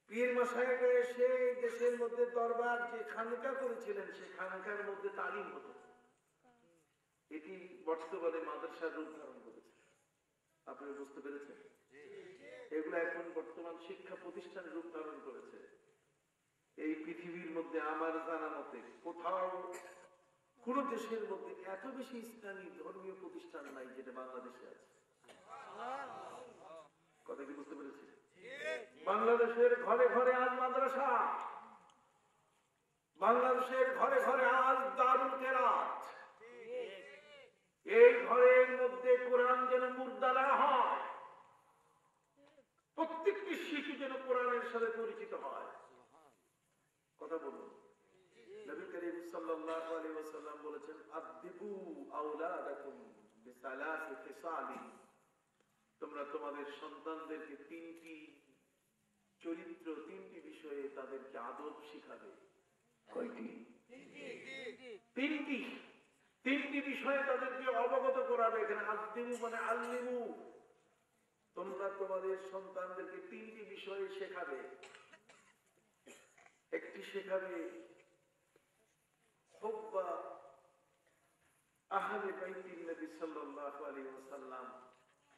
পীর মাশায়েখরা এসে দেশের মধ্যে দরবার যে খানকা করেছিলেন সেই খানকার মধ্যে তালিম হতো। এটি বর্তমানে মাদ্রাসার রূপ ধারণ করেছে। আপনি বুঝতে পেরেছেন? এগুলো এখন বর্তমান শিক্ষা প্রতিষ্ঠানের রূপ ধারণ করেছে। এই পৃথিবীর মধ্যে আমার জানা মতে কোথাও কোন দেশের মধ্যে এত বেশি ইসলামী ধর্মীয় প্রতিষ্ঠান নাই যেটা বাংলাদেশে আছে। কথা কি বুঝতে পেরেছি? বাংলাদেশের ঘরে ঘরে আজ মাদ্রাসা, বাংলাদেশের ঘরে ঘরে আজ দারুল কেরাত। এই ঘরের মধ্যে কোরআন যেন মুর্দা না হয়, প্রত্যেকটি শিশু যেন কোরআনের সাথে পরিচিত হয়। কথা বলুন। নবী করিম সাল্লাল্লাহু আলাইহি ওয়াসাল্লাম বলেছেন, আদিবু আওলাদাকুম বিসালাসি খিসালি, তোমরা তোমাদের সন্তানদেরকে তিনটি চরিত্র, তিনটি বিষয়ে তাদেরকে আদব শিখাবে। কয়টি? তিনটি। তিনটি বিষয়ে তাদেরকে অবগত করাবে। এখানে আদিবু মানে আল্লিমু, তোমরা তোমাদের সন্তানদেরকে তিনটি বিষয়ে শেখাবে। একটি শেখাবে হুব্বা আহলে বাইতিন নবী সাল্লাল্লাহু আলাইহি ওয়াসাল্লাম,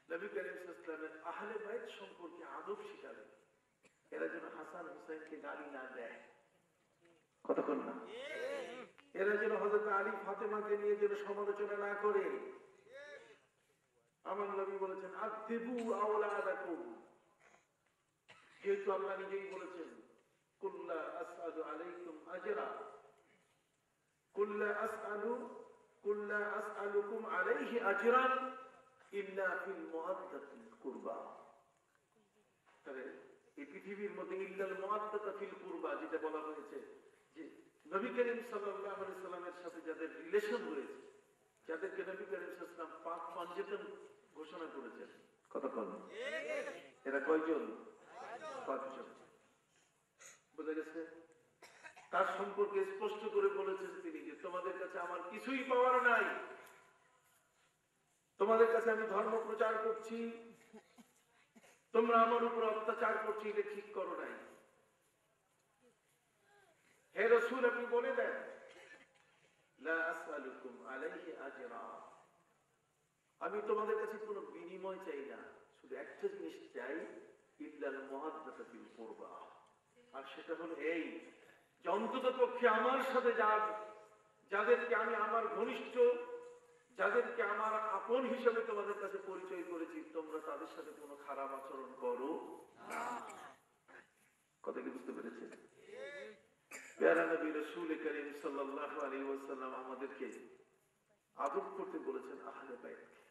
নবী করিম সাল্লাল্লাহু আলাইহি ওয়াসাল্লামের আহলে বাইত সম্পর্কে আদব শিখাবে। এরা যেন হাসান হুসাইনকে গালি না দেয়। কতক্ষণ না? এরা যেন হযরত আলী ফাতেমাকে নিয়ে যেন সমালোচনা না করে। আমার নবী বলেছেন, আদিবু আওলাদাকুম, যেহেতু আল্লাহ নিজেই বলেছেন, কুল্লা আসআলু আলাইকুম আজরা, কুল্লা আসআলুকুম আলাইহি আজরান ইল্লা ফিল মুআদ্দাতিল কুরবা। তবে এই পৃথিবীর মধ্যে ইল্লাল মুআদ্দাতা ফিল কুরবা যেটা বলা হয়েছে, যে নবী করিম সাল্লাল্লাহু আলাইহি সাল্লামের সাথে যাদের রিলেশন রয়েছে, যাদেরকে নবী করিম সাল্লাল্লাহু আলাইহি সাল্লাম পাক পঞ্জেতন ঘোষণা করেছেন। কতক্ষণ? এরা কয়জন? পাঁচজন। বোঝা গেছে? তার সম্পর্কে স্পষ্ট করে বলেছেন তিনি যে তোমাদের কাছে আমার কিছুই পাওয়ার নাই, তোমাদের কাছে আমি ধর্ম প্রচার করছি, তোমরা আমার উপর অত্যাচার করছি, এটা ঠিক করো নাই। হে রাসূল, আপনি বলে দেন, লা আসআলুকুম আলাইহি আজরা, আমি তোমাদের কাছে কোনো বিনিময় চাই না, শুধু একটা জিনিস চাই, ইল্লাল মুআদ্দাতা ফিল কুরবা। আর সেটা হলো এই যে অন্তত পক্ষে আমার সাথে যাদেরকে আমি আমার ঘনিষ্ঠ, যাদেরকে আমার আপন হিসেবে তোমাদের কাছে পরিচয় করেছি, তোমরা তাদের সাথে কোনো খারাপ আচরণ করো না। কথা কি বুঝতে পেরেছেন? প্যারা নবী রাসূল করিম সাল্লাল্লাহু আলাইহি ওয়াসাল্লাম আমাদেরকে আদব করতে বলেছেন আহলে বাইতকে।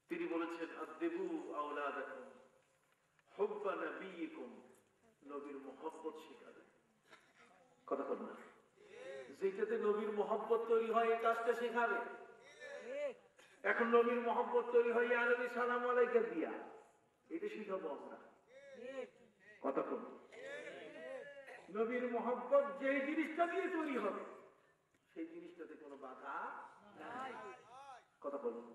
তিনি বলেছেন, আদিবু আওলাদাকুম হুব্বা নবিয়িকুম, নবীর মহব্বত শিখাবে। কথা বল না? যেটাতে নবীর মহব্বত তৈরি হয় এই কাজটা শেখাবে। এখন নবীর মহব্বত তৈরি হয় ইয়া নবী সালাম আলাইকা দিয়া, এটা শিখাবো আমরা। কথা বল। নবীর মহব্বত যেই জিনিসটা দিয়ে তৈরি হবে সেই জিনিসটাতে কোনো বাধা নাই। কথা বলুন।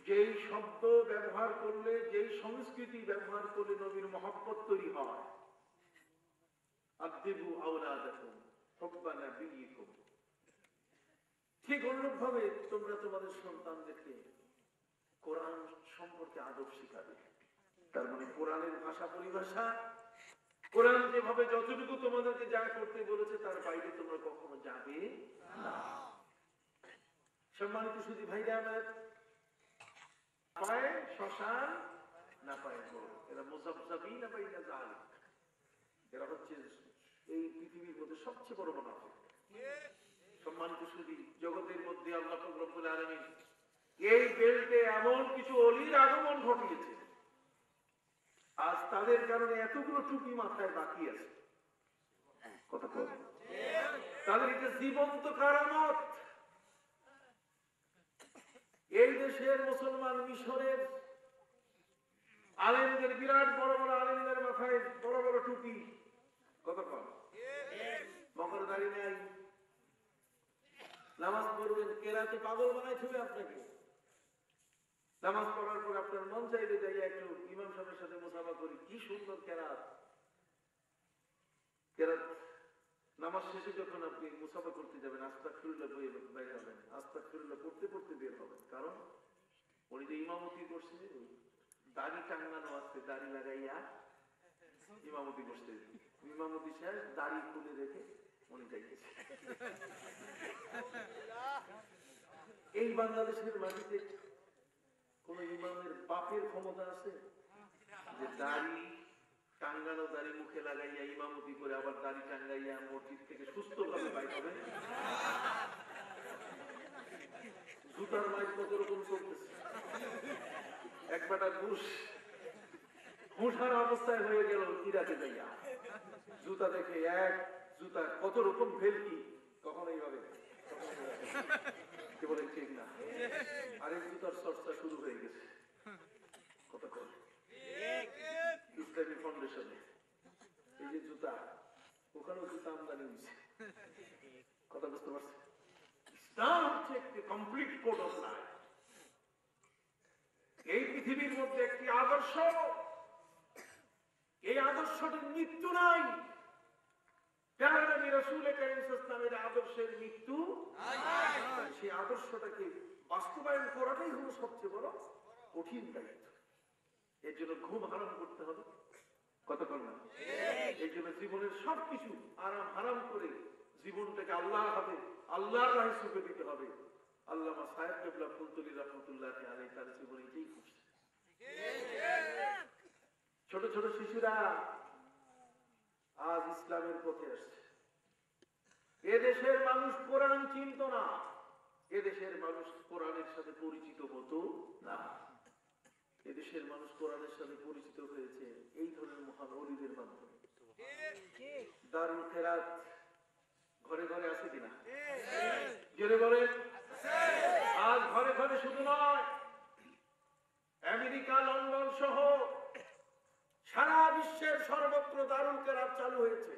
যেই শব্দ ব্যবহার করলে, যেই সংস্কৃতি ব্যবহার করলে নবীর মহব্বত তৈরি হয়, আদিবু আওলাদাকুম হুব্বা নবিয়িকুম, ঠিক অনুরূপভাবে তোমরা তোমাদের সন্তানদেরকে কোরআন সম্পর্কে আদব শিখাবে। তার মানে কোরআনের ভাষা পরিভাষা, কোরআন যেভাবে যতটুকু তোমাদেরকে যা করতে বলেছে তার বাইরে তোমরা কখনো যাবে না। সম্মানিত সুধী ভাইরা আমার, পায় শ্মশান না পায় গোল, এরা মুযাবযাবিনা বাইনা যালিক, এরা হচ্ছে এই পৃথিবীর মধ্যে সবচেয়ে বড় মুনাফিক। সম্মানিত সুধী, জগতের মধ্যে আল্লাহ পাক রব্বুল আলামিন এই বেল্টে এমন কিছু অলির আগমন ঘটিয়েছে, আজ তাদের কারণে এতগুলো টুপি মাথায় বাকি আছে। কথা বল। তাদের এটা জীবন্ত কারামত। এই দেশের মুসলমান মিশরের আলেমদের, বিরাট বড় বড় আলেমদের মাথায় বড় বড় টুপি। কথা বল। মকর দাড়ি নাই, নামাজ পড়বেন, কেরাতে পাগল বানাই থুবে আপনাকে। নামাজ পড়ার পর আপনার মন চাইলে যাই একটু ইমাম সাহেবের সাথে মুসাফা করি, কি সুন্দর কেরাত কেরাত নামাজ শেষে যখন আপনি মুসাফা করতে যাবেন আস্তাগফিরুল্লাহ বলে বের হবেন, আস্তাগফিরুল্লাহ পড়তে পড়তে বের হবেন। কারণ উনি যে ইমামতি করছে, দাড়ি টাঙ্গানো আছে, দাড়ি লাগাইয়া ইমামতি করছে। ইমামতি শেষ, দাড়ি খুলে রেখে উনি যাইতেছে। এই বাংলাদেশের মাটিতে কোন ইমামের বাপের ক্ষমতা আছে যে দাড়ি টাঙ্গানো, দাড়ি মুখে লাগাইয়া ইমামতি করে আবার দাড়ি টাঙ্গাইয়া মসজিদ থেকে সুস্থ ভাবে বাইর হবে? জুতার মাইক কত রকম চলতেছে। এক বেটা হুঁশার অবস্থায় হয়ে গেল ইরাকে যাইয়া, জুতা দেখে এক জুতা কত রকম ফেলকি, কখন এইভাবে কি বলে ঠিক না, আরেক জুতার চর্চা শুরু হয়ে গেছে। কতক্ষণ ইসলামী ফাউন্ডেশনে এই যে জুতা, ওখানেও জুতা আমদানি হয়েছে। কথা বুঝতে পারছে? ইসলাম হচ্ছে একটি কমপ্লিট কোড অফ লাইফ। এই পৃথিবীর মধ্যে একটি আদর্শ, এই আদর্শটির মৃত্যু নাই। প্যারা নবী রাসূল কারীম সাল্লাল্লাহু আলাইহি ওয়াসাল্লামের আদর্শের মৃত্যু নাই। সেই আদর্শটাকে বাস্তবায়ন করাটাই হলো সবচেয়ে বড় কঠিন দায়িত্ব। এর জন্য ঘুম হারাম করতে হবে, কতক্ষণ না? এই জন্য জীবনের সবকিছু আরাম হারাম করে জীবনটাকে আল্লাহর হাতে, আল্লাহর রাহে সুপে দিতে হবে। আল্লামা সাহেব কেবলা ফুলতলি রাহমাতুল্লাহি আলাইহি তার জীবনে এটাই করছে। ছোট ছোট শিশুরা আজ ইসলামের পথে আসছে। এদেশের মানুষ কোরআন চিনত না, এদেশের মানুষ কোরআনের সাথে পরিচিত হতো না। এদেশের মানুষ কোরআনের সাথে পরিচিত হয়েছে এই ধরনের মহান ওলিদের মাধ্যমে। দারুল খেরাত ঘরে ঘরে আছে কিনা? জোরে বলেন। আজ ঘরে ঘরে শুধু নয়, আমেরিকা, লন্ডন সহ সারা বিশ্বের সর্বত্র দারুল কেরাত চালু হয়েছে।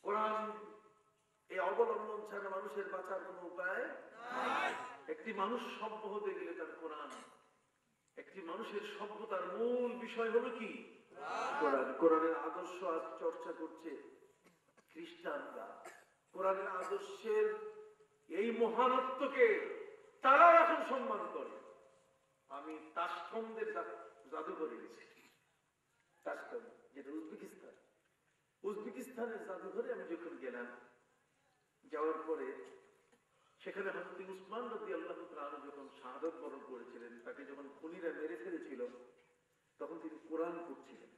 কোরআন এই অবলম্বন ছাড়া মানুষের বাঁচার কোন উপায় নাই। একটি মানুষ সভ্য হতে গেলে তার কোরআন, একটি মানুষের সভ্যতার মূল বিষয় হলো কি? কোরআন। কোরআনের আদর্শ আজ চর্চা করছে খ্রিস্টানরা। কোরআনের আদর্শের এই মহানত্বকে তারা এখন সম্মান করে। আমি তাশখন্দের জাদুঘরে গেছি, তাশখন্দ যেটা উজবেকিস্তান। উজবেকিস্তানের জাদুঘরে আমি যখন গেলাম, যাওয়ার পরে সেখানে হযরত উসমান রাদিয়াল্লাহু তাআলা যখন শাহাদাত বরণ করেছিলেন, তাকে যখন খুনিরা মেরে ফেলেছিল, তখন তিনি কোরআন পড়ছিলেন।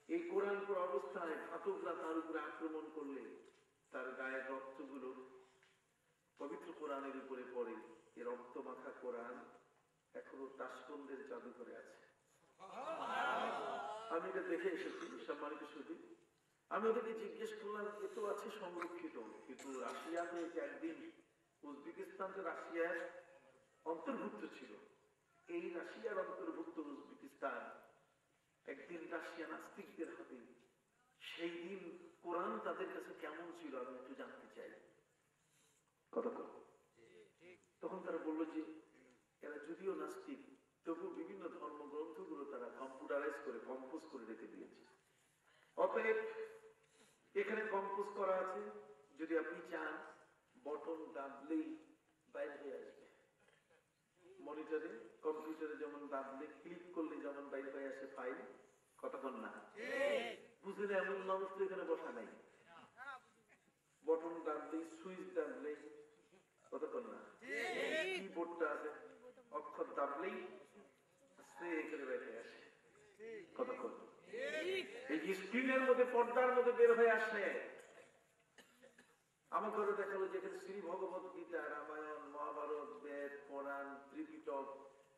এই কোরআন পড়া অবস্থায় ঘাতকরা তার উপরে আক্রমণ করলে তার গায়ের রক্তগুলো পবিত্র কোরআনের উপরে পড়ে। এই রক্ত মাখা কোরআন এখনো তাশখন্দের জাদুঘরে আছে। আমি এটা দেখে এসেছি। সম্মানিত সুধী, আমি ওদেরকে জিজ্ঞেস করলাম, এ তো আছে সংরক্ষিত, কিন্তু রাশিয়াতে একদিন উজবেকিস্তান তো রাশিয়ার অন্তর্ভুক্ত ছিল। এই রাশিয়ার অন্তর্ভুক্ত উজবেকিস্তান একদিন রাশিয়া নাস্তিকদের হাতে, সেই দিন কোরআন তাদের কাছে কেমন ছিল আমি একটু জানতে চাই। কতক্ষণ? তখন তারা বললো যে এরা যদিও নাস্তিক, তবু বিভিন্ন ধর্মগ্রন্থগুলো তারা কম্পিউটারাইজ করে কম্পোজ করে রেখে দিয়েছে। অতএব এখানে কম্পোজ করা আছে, যদি আপনি চান বটন দাবলেই বাইরে হয়ে আসবে। মনিটরে, কম্পিউটারে যেমন দাবলে ক্লিক করলে যেমন বাইরে হয়ে আসে ফাইল, কতক্ষণ না? বুঝলেন? এমন মানুষ তো এখানে বসা নাই। বটন দাবলেই, সুইচ দাবলেই, কতক্ষণ না? কিবোর্ডটা আছে, অক্ষর দাবলেই এখানে বাইরে আসে, কতক্ষণ? এই স্ক্রিনের মধ্যে, পর্দার মধ্যে বের হয়ে আসে। আমার ঘরে দেখালো যেখানে Shri Bhagavad Gita, Ramayana, Mahabharata, Veda, Quran, Tripitaka,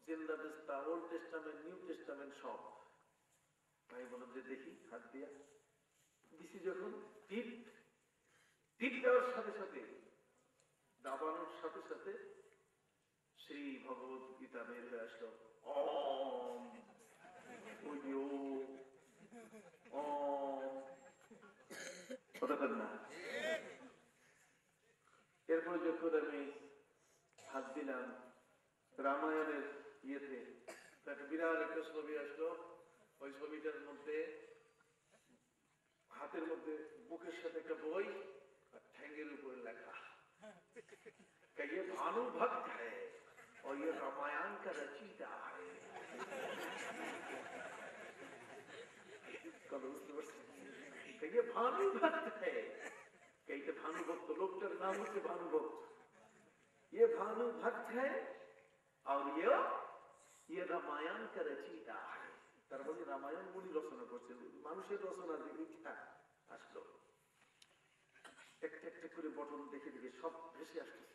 Zend Avesta, Old Testament, New Testament সব। আমি বললাম যে দেখি, হাত দিয়া দিছি, যখন টিপ দেওয়ার সাথে সাথে, দাবানোর সাথে সাথে শ্রী ভগবত গীতা বের হয়ে আসলো। ওম কতক্ষণ না? এরপরে যখন আমি হাত দিলাম রামায়ণের ইয়েতে, একটা বিরাট একটা ছবি আসলো, ওই ছবিটার মধ্যে হাতের মধ্যে বুকের সাথে একটা বই আর ঠ্যাঙ্গের উপরে লেখা ये भानुभक्त है और ये रामायण का रचयिता है। ये भानुभक्त है, कहते भानुभक्त लोकटार नाम होच्छे भानुभक्त, ये भानुभक्त है और ये रामायण का रचयिता है। তার মানে রামায়ণ উনি রচনা করছেন, মানুষের রচনা লিখা আসলো একটা একটা করে বটন দেখে দেখে সব ভেসে আসতেছে।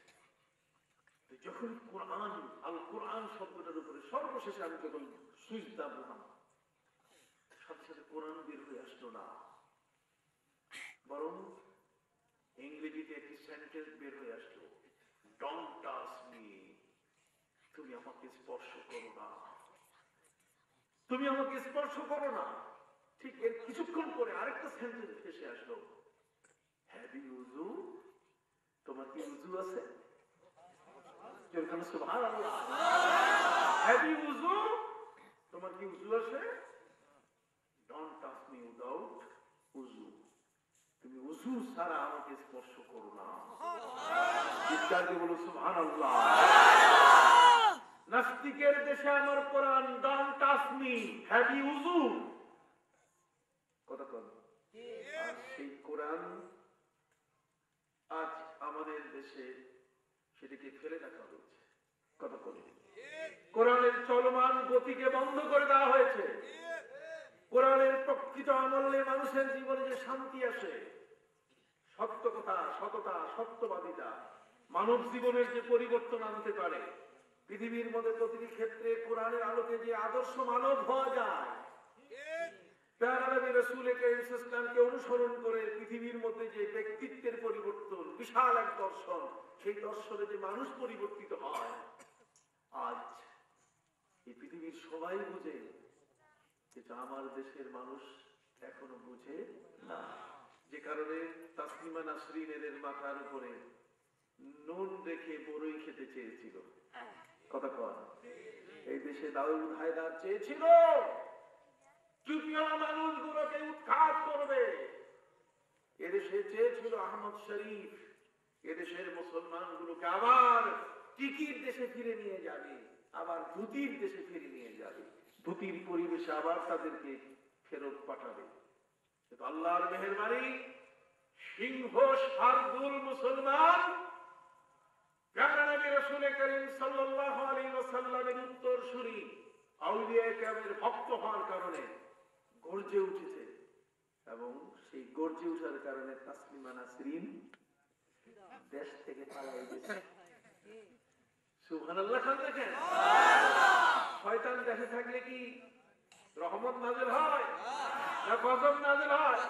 যখন কোরআন আল কোরআন শব্দটার উপরে সর্বশেষে আমি যখন সুইচ দাবলাম, সাথে সাথে কোরআন বের হয়ে আসলো না, বরং ইংরেজিতে একটি সেন্টেন্স বের হয়ে আসলো, ডোন্ট টাচ মি, তুমি আমাকে স্পর্শ করো না, তুমি আমাকে স্পর্শ করো না। ঠিক এর কিছুক্ষণ পরে আরেকটা সেন্টেন্স ভেসে আসলো, হ্যাভ ইউ উযু, তোমার কি উযু আছে? সুবহানাল্লাহ, হ্যাভ ইউ উযু, তোমার কি উযু আছে? ডোন্ট টাচ মি উইদাউট উযু, তুমি উযু ছাড়া আমাকে স্পর্শ করো না। চিৎকার দিয়ে বলো সুবহানাল্লাহ। নাস্তিকের দেশে আমার Quran, don't touch me, have you উযু, কথা বল। আর সেই কোরআন আজ আমাদের দেশে সেটাকে ফেলে রাখা হয়েছে, কথা বল। কোরআনের চলমান গতিকে বন্ধ করে দেওয়া হয়েছে। কোরআনের প্রকৃত আমলে মানুষের জীবনে যে শান্তি আসে, সত্য কথা, সততা, সত্যবাদিতা, মানব জীবনের যে পরিবর্তন আনতে পারে, পৃথিবীর মধ্যে প্রতিটি ক্ষেত্রে কোরআনের আলোকে যে আদর্শ মানব হওয়া যায়, রাসূলকে অনুসরণ করে পৃথিবীর মধ্যে যে ব্যক্তিত্বের পরিবর্তন, বিশাল এক দর্শন, সেই দর্শনে যে মানুষ পরিবর্তিত হয়, আজ এই পৃথিবীর সবাই বুঝে, যেটা আমার দেশের মানুষ এখনো বুঝে না। যে কারণে তাসলিমা নাসরিনের মাথার উপরে নুন রেখে বড়ই খেতে চেয়েছিল, কথা কন। এই দেশে দাউদ হায়দার চেয়েছিল চুপিওয়ালা মানুষগুলোকে উৎখাত করবে। এদেশে চেয়েছিল আহমদ শরীফ এদেশের মুসলমানগুলোকে আবার টিকির দেশে ফিরে নিয়ে যাবে, আবার ধুতির দেশে ফিরে নিয়ে যাবে, ধুতির পরিবেশে আবার তাদেরকে ফেরত পাঠাবে। আল্লাহর মেহেরবানি, সিংহ শার্দুল মুসলমান প্যারা নবী রাসূল করিম সাল্লাল্লাহু আলাইহি ওয়াসাল্লামের উত্তরসূরি আউলিয়া কেরামের ভক্ত হওয়ার কারণে গর্জে উঠেছে, এবং সেই গর্জে ওঠার কারণে তাসলিমা নাসরিন দেশ থেকে পালিয়ে গেছে। সুবহানাল্লাহ। খান দেখেন, শয়তান দেশে থাকলে কি রহমত নাযিল হয় না গজব নাযিল হয়?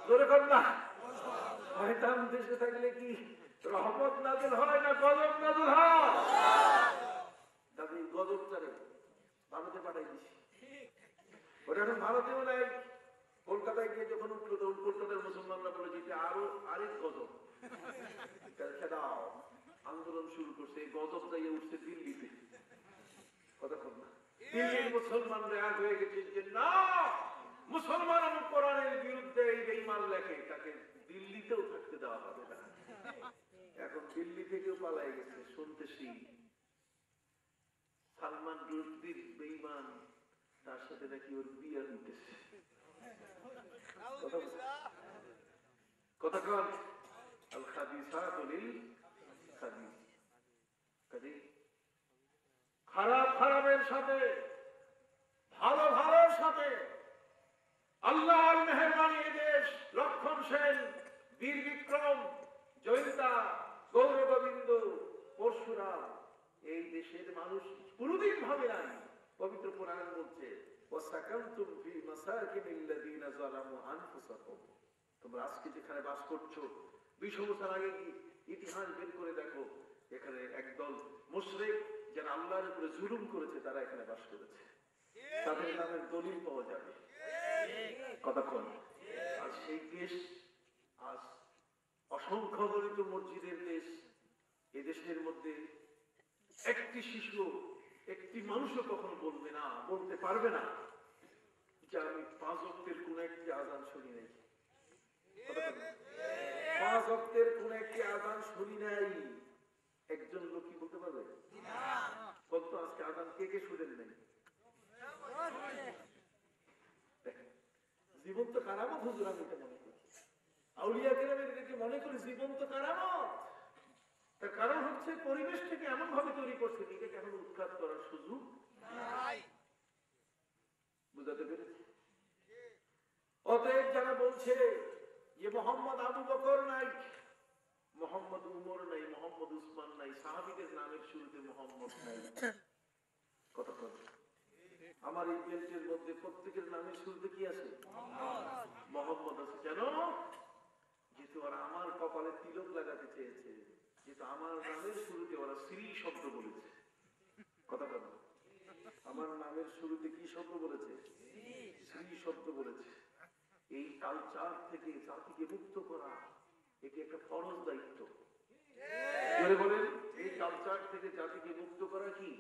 জোরে কর না। শয়তান দেশে থাকলে কি রহমত নাযিল হয় না গজব নাযিল হয়? দাদি গজবটারে ভারতে পাঠাই দিছি, ওটা এখন ভারতেও নাই। কলকাতায় গিয়ে যখন উঠলো, তখন কলকাতার মুসলমানরা বলে যে আরেক গজব দাও, আন্দোলন শুরু করছে। এই গজব যাইয়ে উঠছে দিল্লিতে, কতক্ষণ না দিল্লির মুসলমানরা এক হয়ে গেছে যে না, মুসলমান কোরআনের বিরুদ্ধে এই বেঈমান লেখে, তাকে দিল্লিতেও থাকতে দেওয়া হবে না। এখন দিল্লি থেকেও পালাই গেছে, শুনতেছি সালমান রুশদির বেঈমান, তার সাথে নাকি ওর বিয়ে দিতেছে। কথা কন, আল খাবিসাতু লিল খাবিস, কাজে খারাপ খারাপের সাথে, ভালো ভালোর সাথে আল্লাহর মেহেরবানি দেশ লক্ষণ সেন, বীর বিক্রম, জয়িতা, গৌরগোবিন্দ, পরশুরাম, এই দেশের মানুষ কোনদিন ভাবে নাই। পবিত্র কোরআন বলছে ওয়াসাকানতুম ফি মাসাকিনিল্লাযিনা যালামু আনফুসাহুম, তোমরা আজকে যেখানে বাস করছো, ২০০ বছর আগে ইতিহাস বের করে দেখো, এখানে একদল মুশরিক যারা আল্লাহর উপরে জুলুম করেছে, তারা এখানে বাস করেছে, তাদের নামের দলিল পাওয়া যাবে। কতক্ষণ আর সেই দেশ আজ অসংখ্য গরিত মসজিদের দেশ। এদেশের মধ্যে একটি শিশু, একটি মানুষও কখনো বলবে না, বলতে পারবে না যে আমি 5 ওয়াক্তের কোন একটি আযান শুনি নাই। 5 ওয়াক্তের কোন একটি আযান শুনি নাই, একজন লোক কি বলতে পারবে? বলতো আজকে আযান কে কে শুনেন নাই? জীবন্ত কারামত হুজুর, আমি এটা মনে করি। আউলিয়া কেরামের এটাকে মনে করি জীবন্ত কারামত। তার কারণ হচ্ছে পরিবেশটাকে এমন ভাবে তৈরি করছে, এটাকে এখন উৎখাত করার সুযোগ নাই। বুঝাতে পেরেছি? অতএব যারা বলছে যে মোহাম্মদ আবু বকর নাই, মোহাম্মদ উমর নাই, মোহাম্মদ উসমান নাই, সাহাবীদের নামের শুরুতে মোহাম্মদ নাই, কথা বলছে। আমার এই বেল্টের মধ্যে প্রত্যেকের নামের শুরুতে কি আছে? মোহাম্মদ আছে। কেন? যেহেতু ওরা আমার কপালে তিলক লাগাতে চেয়েছে, যেহেতু আমার নামের শুরুতে ওরা শ্রী শব্দ বলেছে, কথা বল। আমার নামের শুরুতে কি শব্দ বলেছে? শ্রী শব্দ বলেছে। এই কালচার থেকে জাতিকে মুক্ত করা এটি একটা ফরজ দায়িত্ব। বলেন, এই কালচার থেকে জাতিকে মুক্ত করা কি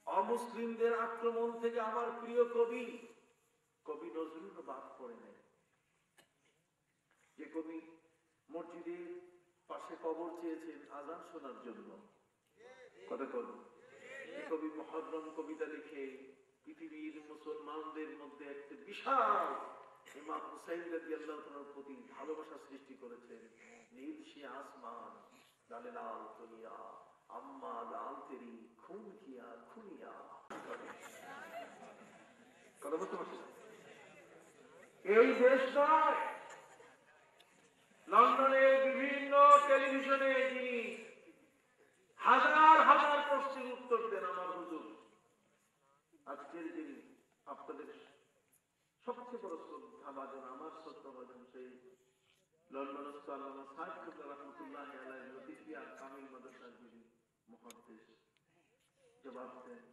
অমুসলিমদের আক্রমণ থেকে আমার প্রিয় কবি কবি নজরুল বাদ পড়ে নেয়। যে কবি মসজিদের পাশে কবর চেয়েছেন আযান শোনার জন্য, কথা বল। এই কবি মুহররম কবিতা লিখে পৃথিবীর মুসলমানদের মধ্যে একটা বিশাল ইমাম হুসাইন রাদিয়াল্লাহু তাআলার প্রতি ভালোবাসা সৃষ্টি করেছেন। নীল সে আসমান ডালে লাল তলিয়া আম্মা লাল তেরি খুন কিয়া খুনিয়া। কথা বলতে পারছেন? এই দেশ নয়, লন্ডনের বিভিন্ন টেলিভিশনে যিনি হাজার হাজার প্রশ্নের উত্তর দেন আমার হুজুর, আজকের যিনি আপনাদের সবচেয়ে বড় শ্রদ্ধাভাজন, আমার শ্রদ্ধাভাজন সেই লন্ডনস্থ আল্লামা সাইদ কুতুব রাহমাতুল্লাহ আলাইহি লতিফিয়া কামিল মাদ্রাসার যিনি মুহাদ্দিস জবাব দেন।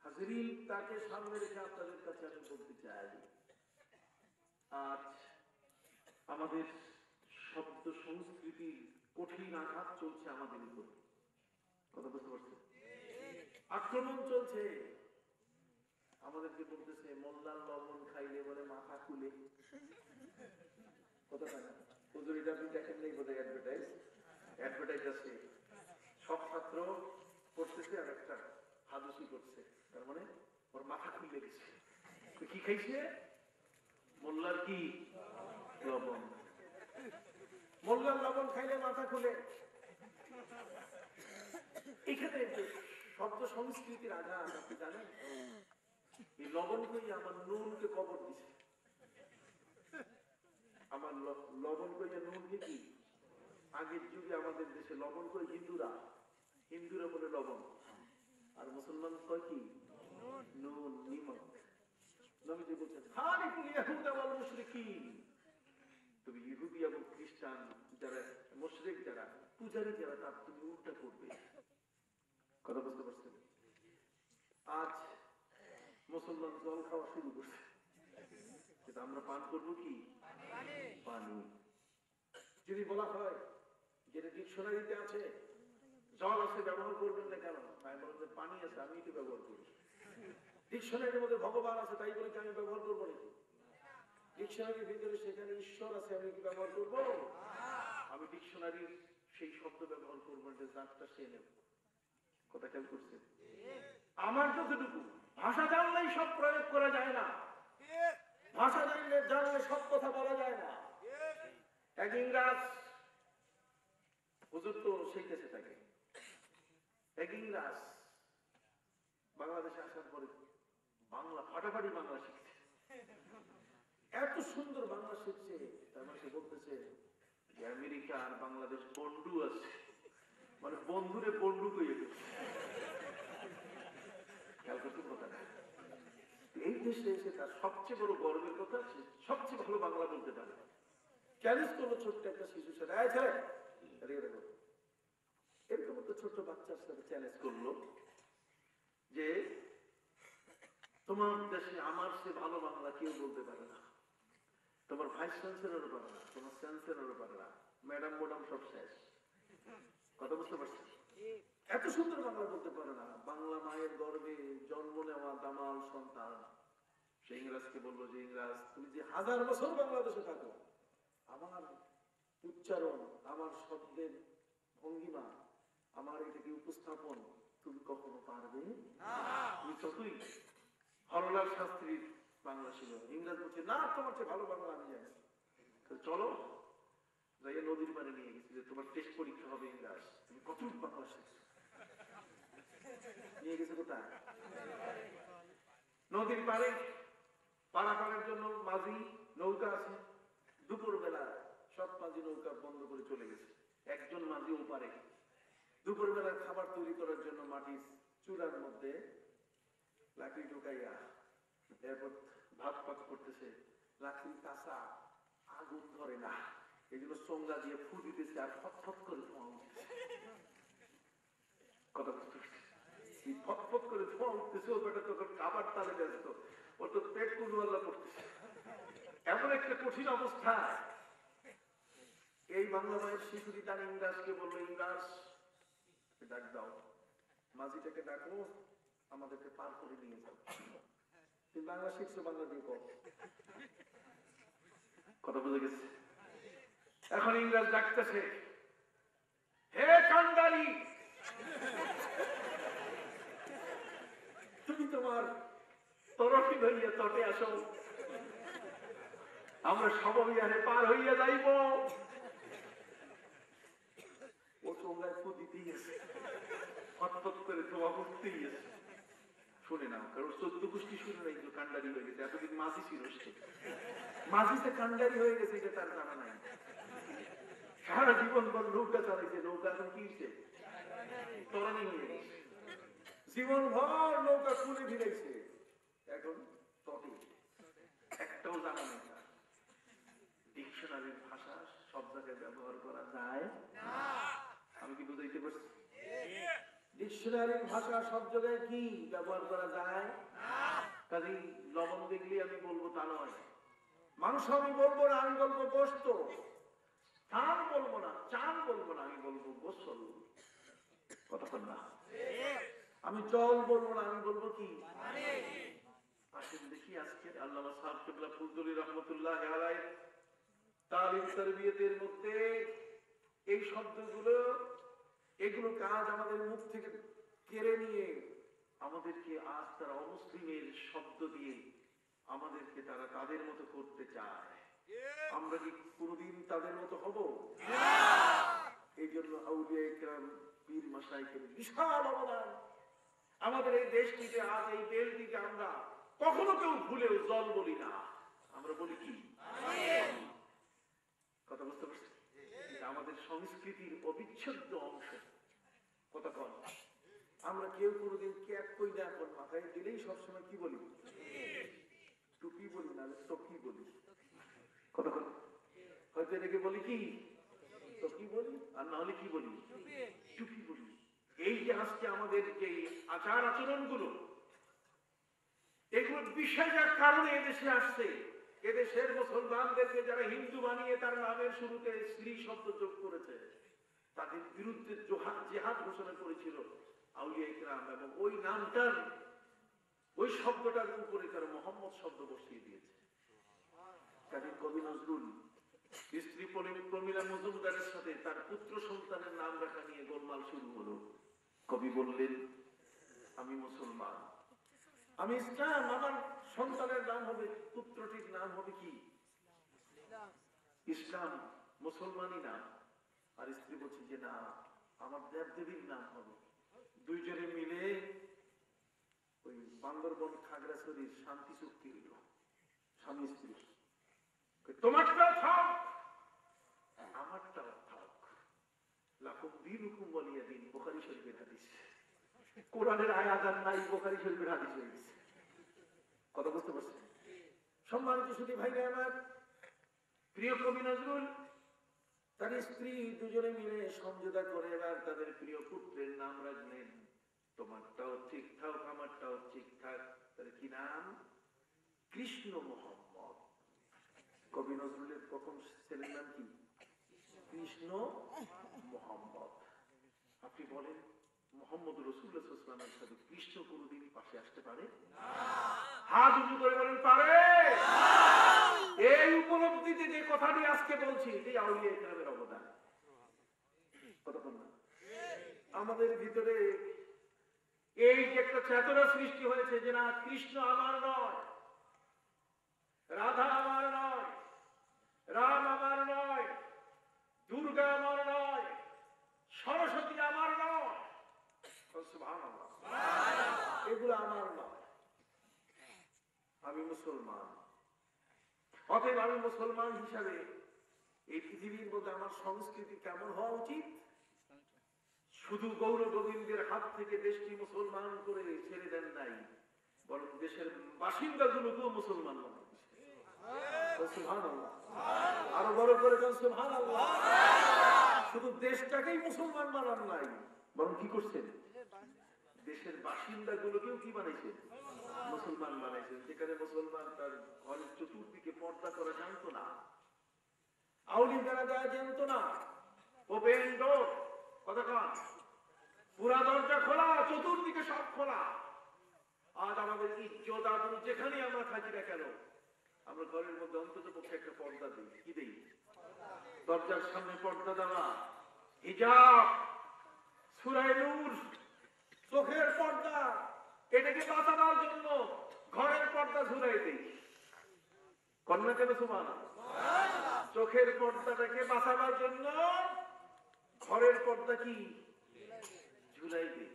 হাজরিন, তাকে সামনে রেখে আপনাদের কাছে আমি বলতে চাই, আজ আমাদের শব্দ সংস্কৃতির কঠিন আঘাত চলছে আমাদের উপর, কথা বুঝতে পারছেন? আক্রমণ চলছে। আমাদেরকে বলতেছে মোল্লার লবণ খাইলে বলে মাথা খুলে, কথা না হুজুর, এটা আপনি দেখেন নাই বোধহয়, অ্যাডভার্টাইজ আছে, সব ছাত্র পড়তেছে আর একটা হাদুসি করছে, তার মানে ওর মাথা খুলে গেছে। কি খাইছে? মোল্লার কি লবণ। মোল্লার লবণ খাইলে মাথা খুলে। এখানে শব্দ সংস্কৃতির আঘাত আপনি জানেন? এই লবণ কই আমার নুনকে কবর দিছে। আমার লবণ কইয়া নুনকে কি আগের যুগে আমাদের দেশে লবণ কই হিন্দুরা বলে লবণ, আর মুসলমান কয় কি নুন, নিমক। নবীজি বলছেন খালিকুল ইয়াহুদা ওয়াল মুশরিকিন, তুমি ইহুদি এবং খ্রিস্টান যারা মুশরিক, যারা পূজারী, যারা তার তুমি উল্টা করবে, কথা বুঝতে পারছেন? আজ মুসলমান জল খাওয়া শুরু করছে, কিন্তু আমরা পান করবো কি? পানি। যদি বলা হয় যেটা ডিকশনারিতে আছে জল আছে ব্যবহার করবেন না কেন, আমি বলবো যে পানি আছে আমি এটি ব্যবহার করি। ডিকশনারির মধ্যে ভগবান আছে তাই বলে কি আমি ব্যবহার করবো নাকি? ডিকশনারির ভিতরে সেখানে ঈশ্বর আছে, আমি কি ব্যবহার করবো? আমি ডিকশনারির সেই শব্দ ব্যবহার করবো যে যারটা সে নেব, কথা খেয়াল করছেন? আমার যতটুকু ভাষা জানলেই সব প্রয়োগ করা যায় না, ভাষা জানলে সব কথা বলা যায় না। এক ইংরাজ হুজুর তো সেই দেশে থাকে, এক ইংরাজ বাংলাদেশে আসার পরে বাংলা ফাটাফাটি বাংলা শিখছে, এত সুন্দর বাংলা শিখছে। তার মানে সে বলতেছে যে আমেরিকা আর বাংলাদেশ বন্ধু আছে, মানে বন্ধুরে বন্ধু কইয়ে গেছে। খেয়াল করতে কথা না, এই দেশে এসে তার সবচেয়ে বড় গর্বের কথা, সবচেয়ে ভালো বাংলা বলতে পারে। চ্যালেঞ্জ করলো ছোট্ট একটা শিশুর সাথে, এরকম একটা ছোট্ট বাচ্চার সাথে চ্যালেঞ্জ করলো যে তোমার দেশে আমার সে ভালো বাংলা কেউ বলতে পারে না, তোমার ভাইস চ্যান্সেলরও পারে না, তোমার চ্যান্সেলরও পারে না, ম্যাডাম ম্যাডাম সব শেষ, কথা বুঝতে পারছি? এত সুন্দর বাংলা বলতে পারে না। বাংলা মায়ের গর্ভে জন্ম নেওয়া দামাল সন্তান সে ইংরাজকে বললো যে ইংরাজ, তুমি যে 1000 বছর বাংলাদেশে থাকো, আমার উচ্চারণ, আমার শব্দের ভঙ্গিমা, আমার এটাকে উপস্থাপন তুমি কখনো পারবে না। তুমি যতই হরলাল শাস্ত্রীর বাংলা ছিল, ইংরাজ বলছে না তোমার চেয়ে ভালো বাংলা আমি জানি। চলো যাইয়া নদীর পাড়ে নিয়ে গেছি যে তোমার টেস্ট পরীক্ষা হবে ইংরাজ, তুমি কত বাংলা শিখছো। নিয়ে গেছে কোথায়? নদীর পাড়ে। পারাপারের জন্য মাঝি নৌকা আছে। দুপুর বেলা সব মাঝি নৌকা বন্ধ করে চলে গেছে, একজন মাঝি ওপারে। দুপুর বেলা খাবার তৈরি করার জন্য মাটির চুলার মধ্যে লাকড়ি ঢুকাইয়া এরপর ভাত পাক করতেছে। লাকড়ি কাঁচা, আগুন ধরে না, এই জন্য চোঙ্গা দিয়ে ফু দিতেছে আর ফটফট করে ধোঁয়া উঠতেছে। কথা বুঝতে ফটফট করে ধোঁয়া উঠতেছে। ও বেটা তখন খাবার তালে ব্যস্ত, ওর তো পেট কুলুয়াল্লা পড়তেছে। এমন একটা কঠিন অবস্থা। এই বাংলা মায়ের শিশুটি তার ইংরাজকে বললো, ইংরাজ ডাক দাও, মাঝিটাকে ডাকো, আমাদেরকে পার করে নিয়ে যাও। তুমি বাংলা শিখছো, বাংলা দিয়ে কর। কথা বুঝে গেছে? এখন ইংরাজ ডাকতেছে, হে কান্ডারি, তুমি তোমার তরফি ধরিয়া তটে আসো, আমরা সবাই পার হইয়া যাইব। ও চোঙ্গায় ফু দিতেই আছে, ফটফট করে ধোঁয়া উঠতেই আছে। শুনে নাও, কারণ 14 গোষ্ঠী শুনে নাই যে কান্ডারি হয়ে গেছে। এতদিন মাঝি ছিল, মাঝিতে কান্ডারি হয়ে গেছে এটা তার জানা নাই। সারা জীবন ভর নৌকা চালাইছে, নৌকা এখন কি হয়েছে? তরণী হয়ে গেছে। জীবন ভর নৌকা খুলে ফিরেছে, এখন তটে। একটাও জানা নেই। ডিকশনারির ভাষা সব জায়গায় ব্যবহার করা যায় না। আমি কি বুঝাইতে পারছি? ডিকশনারির ভাষা সব জায়গায় কি ব্যবহার করা যায় না। কাজেই লবণ দেখলে আমি বলবো তা নয়, মানুষ আমি বলবো না, আমি বলবো গোস্ত। চান বলবো না, চান বলবো না, আমি বলবো গোসল। কথা না। আমি জল বলবো না, আমি বলবো কি? আসেন দেখি আজকে আল্লামা সাহেব কিবলা ফজলুল রহমতুল্লাহ আলাইহি তালিম তারবিয়তের মধ্যে এই শব্দগুলো, এগুলো কাজ আমাদের মুখ থেকে কেড়ে নিয়ে আমাদেরকে আজ তারা অমুসলিমের শব্দ দিয়ে আমাদেরকে তারা তাদের মতো করতে চায়। আমরা কি কোনদিন তাদের মতো হব? এই জন্য আউলিয়া ইকরাম, পীর মাশায়েখের বিশাল অবদান। আমাদের এই দেশটিতে আজ এই বেলটিকে আমরা কখনো কেউ ভুলেও জল বলি না, আমরা বলি কি? কথা বুঝতে পারছি? আমাদের সংস্কৃতির অবিচ্ছেদ্য অংশ। কথা কন, আমরা কেউ কোনোদিন ক্যাপ কই না, এখন মাথায় দিলেই সবসময় কি বলি? টুপি বলি, না টকি বলি। কথা কন, হয়তো এটাকে বলি কি? টকি বলি, আর না হলে কি বলি? টুপি বলি। এই যে আজকে আমাদের যে আচার আচরণ গুলো, এগুলোর বিষয় যার কারণে এদেশে আসছে, এদেশের মুসলমানদেরকে যারা হিন্দু বানিয়ে তার নামের শুরুতে স্ত্রী শব্দ যোগ করেছে, তাদের বিরুদ্ধে জিহাদ ঘোষণা করেছিল আউলিয়া ইকরাম, এবং ওই নামটার, ওই শব্দটার উপরে তারা মোহাম্মদ শব্দ বসিয়ে দিয়েছে। কাজী কবি নজরুল স্ত্রী প্রমীলা মজুমদারের সাথে তার পুত্র সন্তানের নাম রাখা নিয়ে গোলমাল শুরু হলো। কবি বললেন, আমি মুসলমান, আমি ইসলাম, আমার সন্তানের নাম হবে, পুত্রটির নাম হবে কি? ইসলাম, মুসলমানই নাম। আর স্ত্রী বলছে যে না, আমার দেবদেবীর নাম হবে। দুইজনে মিলে ওই বান্দরবন খাগড়াছড়ির শান্তি চুক্তি হইল, স্বামী স্ত্রী। তোমারটাও থাক, আমারটাও থাক, লাকুম দীনুকুম ওয়ালিয়া দীন, বুখারী শরীফের হাদিস। কোরআনের আয়াত আর নাই, বুখারী শরীফের হাদিস হয়ে গেছে। কথা বুঝতে পারছেন? সম্মানিত সুধী ভাইরা আমার, প্রিয় কবি নজরুল তার স্ত্রী দুজনে মিলে সমঝোতা করে এবার তাদের প্রিয় পুত্রের নাম রাখলেন, তোমারটাও ঠিকঠাক, আমারটাও ঠিকঠাক। তার কি নাম? কৃষ্ণ মোহাম্মদ। কবি নজরুলের প্রথম ছেলের নাম কি? কৃষ্ণ মোহাম্মদ। আপনি বলেন, মোহাম্মদ রাসূলুল্লাহ সাল্লাল্লাহু আলাইহি ওয়াসাল্লামের সাথে কৃষ্ণ কোনদিন পাশে আসতে পারে না? হাত উঁচু করে বলেন পারে। এই উপলব্ধিতে যে কথাটি আজকে বলছি এটাই আউলিয়া ইকরামের অবদান। কতক্ষণ না আমাদের ভিতরে এই যে একটা চেতনা সৃষ্টি হয়েছে যে না কৃষ্ণ আমার নয়, রাধা আমার নয়, রাম আমার নয়, দুর্গা আমার নয়, সরস্বতী আমার নয়, এগুলো আমার নয়, আমি মুসলমান। অতএব আমি মুসলমান হিসাবে এই পৃথিবীর মধ্যে আমার সংস্কৃতি কেমন হওয়া উচিত? শুধু গৌর গোবিন্দের হাত থেকে দেশটি মুসলমান করে ছেড়ে দেন নাই, বরং দেশের বাসিন্দাগুলোকেও মুসলমান বানান। সুবহানাল্লাহ, আরো বড় করে বলেন সুবহানাল্লাহ। শুধু দেশটাকেই মুসলমান বানান নাই, বরং কি করছেন? দেশের বাসিন্দাগুলোকেও কি বানাইছেন? মুসলমান বানাইছেন। যেখানে মুসলমান তার ঘরের চতুর্দিকে পর্দা করা জানতো না, আউলি দ্বারা দেওয়া জানতো না, ওপেন ডোর, কতক্ষণ পুরা দরজা খোলা, চতুর্দিকে সব খোলা। আজ আমাদের ইজ্জত আবরু যেখানে আমরা থাকি না কেন, আমরা ঘরের মধ্যে অন্তত পক্ষে একটা পর্দা দিই। কি দিই? দরজার সামনে পর্দা দেওয়া, হিজাব, সূরা নূর, চোখের পর্দা, এটাকে বাঁচানোর জন্য ঘরের পর্দা ঝুলাই দিই। কন্যা কেন সুবহানাল্লাহ? চোখের পর্দাটাকে বাঁচানোর জন্য ঘরের পর্দা কি ঝুলাই দিই।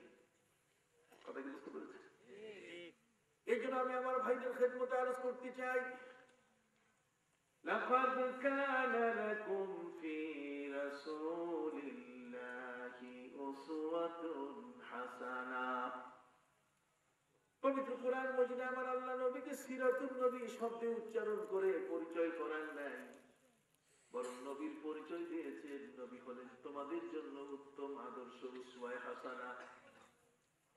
কথা কি বুঝতে পেরেছি? এই জন্য আমি আমার ভাইদের খেদমতে আরজ করতে চাই, লাকাদ কানা লাকুম ফি রাসূলিল্লাহি উসওয়াতুন হাসানাহ। পবিত্র কোরআন মজিদে আমার আল্লাহ নবীকে সিরাতুন নবী শব্দে উচ্চারণ করে পরিচয় করান নাই, বরং নবীর পরিচয় দিয়েছেন নবী হলেন তোমাদের জন্য উত্তম আদর্শ, উসওয়ায়ে হাসানা।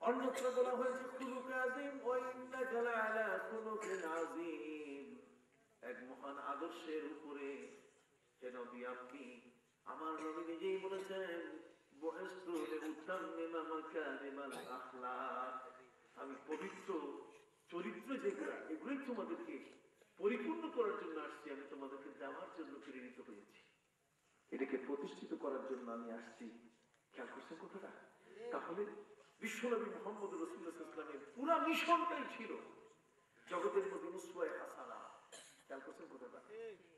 অন্যত্র বলা হয়েছে খুলুকে আযীম ওয়া ইন্নাকা লাআলা খুলুকিন আযীম। এক মহান আদর্শের উপরে হে নবী আপনি, আমার নবী নিজেই বলেছেন বুইসতু লিউতাম্মিমা মাকারিমাল আখলাক, আমি পবিত্র চরিত্র যেগুলো এগুলোই তোমাদেরকে পরিপূর্ণ করার জন্য আসছি, আমি তোমাদেরকে দেওয়ার জন্য প্রেরিত হয়েছি, এটাকে প্রতিষ্ঠিত করার জন্য আমি আসছি। খেয়াল করছেন কথাটা? তাহলে বিশ্বনবী মুহাম্মদ রাসূলুল্লাহ সাল্লাল্লাহু আলাইহি ওয়াসাল্লামের পুরো মিশনটাই ছিল জগতের মধ্যে উসওয়ায়ে হাসানা। খেয়াল করছেন কথাটা?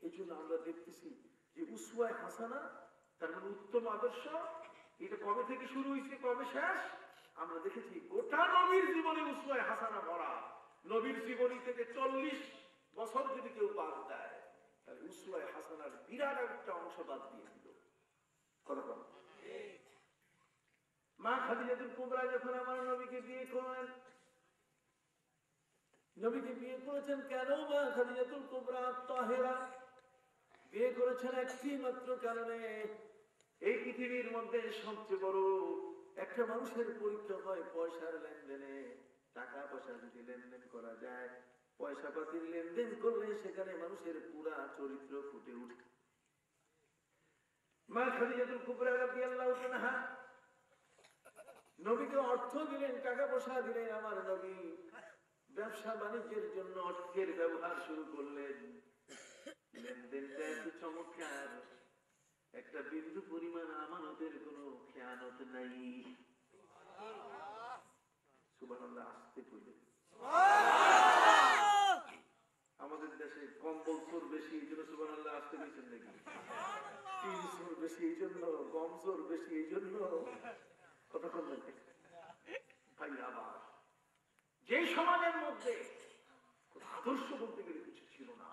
এই জন্য আমরা দেখতেছি যে উসওয়ায়ে হাসানা তার মানে উত্তম আদর্শ, এটা কবে থেকে শুরু হয়েছে কবে শেষ? আমরা দেখেছি গোটা নবীর জীবনে উসওয়ায়ে হাসানা ভরা। নবীর জীবনী থেকে 40 বছর যদি কেউ বাদ দেয় তাহলে উসওয়ায়ে হাসানার বিরাট একটা অংশ বাদ দিয়ে দিল। কথা মা খাদিজাতুল কুবরা যখন আমার নবীকে বিয়ে করলেন, নবীকে বিয়ে করেছেন কেন? মা খাদিজাতুল কুবরা তাহেরা বিয়ে করেছেন একটি মাত্র কারণে, এই পৃথিবীর মধ্যে সবচেয়ে বড় একটা মানুষের পরীক্ষা হয় পয়সার লেনদেনে। টাকা পয়সা যদি লেনদেন করা যায়, পয়সা পাতির লেনদেন করলে সেখানে মানুষের পুরা চরিত্র ফুটে ওঠে। মা খাদিজাতুল কুবরা রাদিয়াল্লাহু আনহা নবীকে অর্থ দিলেন, টাকা পয়সা দিলেন। আমার নবী ব্যবসা বাণিজ্যের জন্য অর্থের ব্যবহার শুরু করলেন। লেনদেনটা এত চমৎকার, একটা বিন্দু পরিমাণ আমানতের কোনো খেয়ানত নাই। সুবহানাল্লাহ, আসতে কইলেন। আমাদের দেশে কম্বল চোর বেশি, এই জন্য সুবহানাল্লাহ আসতে কইছেন নাকি? টিন চোর বেশি এই জন্য, গম চোর বেশি এই জন্য। কতক্ষণ লাগে ভাই? আবার যে সমাজের মধ্যে আদর্শ বলতে গেলে কিছু ছিল না,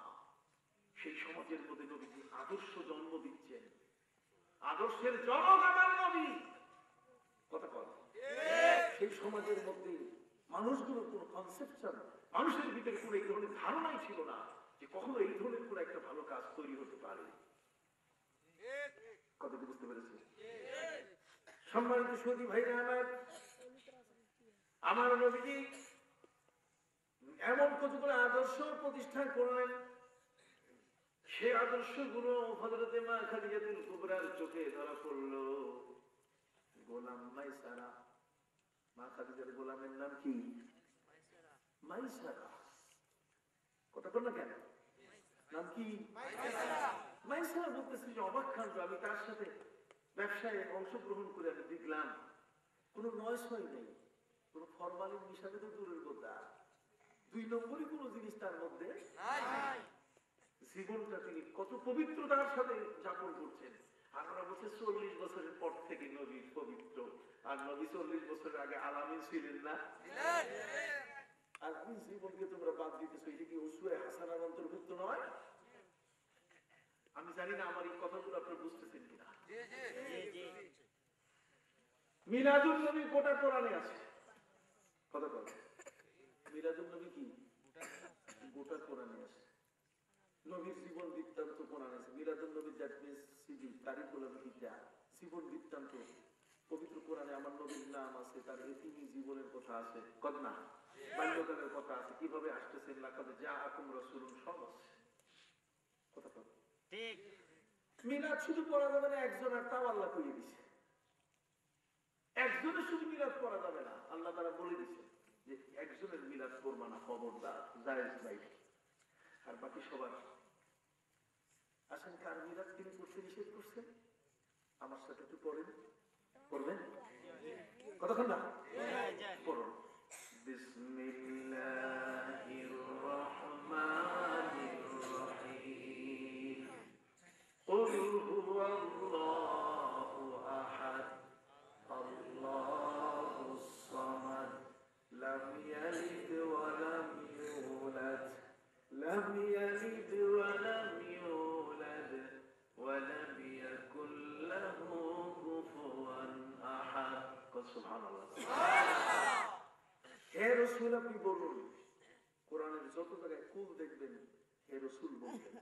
সেই সমাজের মধ্যে নবী আদর্শ জন্ম দিচ্ছেন। আদর্শের জনক আমার নবী। কথা বল, সেই সমাজের মধ্যে মানুষগুলোর কোন কনসেপশন, মানুষের ভিতরে কোন এই ধরনের ধারণাই ছিল না যে কখনো এই ধরনের কোন একটা ভালো কাজ তৈরি হতে পারে। কথা বুঝতে পেরেছি? সম্মানিত সুধী ভাইরা আমার নবীজি এমন কতগুলো আদর্শ প্রতিষ্ঠা করলেন, সে আদর্শগুলো হযরতে মা খাদিজাতুল কুবরার চোখে ধরা পড়ল। গোলাম মাইসারা, মা খাদিজার গোলামের নাম কি? মাইসারা। কতক্ষণ না কেন নাম কি মাইসারা বলতেছে যে অবাক কাণ্ড, আমি তার সাথে ব্যবসায় অংশগ্রহণ করে আমি দেখলাম কোনো নয় ছয় নেই, কোনো ফরমালিন মিশাবে তো দূরের কথা, 2 নম্বরই কোনো জিনিস তার মধ্যে জীবনটা তিনি কত পবিত্রতার সাথে যাপন করছেন। আমরা বলছি 40 বছরের পর থেকে নবী পবিত্র, আর নবী 40 বছরের আগে আলামিন ছিলেন না। আর কোন জীবনকে তোমরা বাদ দিতেছো, এটা কি উসওয়ায়ে হাসানার অন্তর্ভুক্ত নয়? আমি জানি না আমার এই কথাগুলো আপনারা বুঝতেছেন কিনা। মিলাদুন নবী গোটা কোরআনে আছে। কথা বল, মিলাদুন নবী কি গোটা কোরআনে আছে। নবীর জীবন বৃত্তান্ত কোরআনে আছে। মিলাদুন নবী দ্যাট মিন্স সিডি, তারিখুল হিজা, জীবন বৃত্তান্ত পবিত্র কোরআনে আমার নবীর নাম আছে, তার এতিমি জীবনের কথা আছে, কথা না বাল্যকালের কথা আছে, কিভাবে আসতেছেন, লাকাদ জাআকুম রাসূলুন, সব আছে। কথা বল ঠিক। মিলাদ শুধু পড়া যাবে না একজন, আর তাও আল্লাহ কইয়ে দিয়েছে। একজনের শুধু মিলাদ পড়া যাবে না, আল্লাহ তাআলা বলে দিয়েছে যে একজনের মিলাদ করবা না, খবরদার, জায়েজ নাই। আর বাকি সবার আসেন, কার মিলাদ তিনি করতে নিষেধ করছেন? আমার সাথে একটু পড়েন, পড়বেন কতক্ষণ না পড়ুন। বিসমিল্লাহির রহমানির রহিম। কুল হুয়াল্লাহু আহাদ, আল্লাহুস সামাদ, লাম ইয়ালিদ ওয়া লাম ইউলাদ, লাম ইয়ালিদ ওয়া লাম ইউলাদ ওয়া লাম ইয়াকুল লাহু কুফুয়ান আহাদ। সুবহানাল্লাহ। হে রাসূল আপনি বলুন, কোরআনের যত জায়গায় কুল দেখবেন হে রাসূল বলবেন,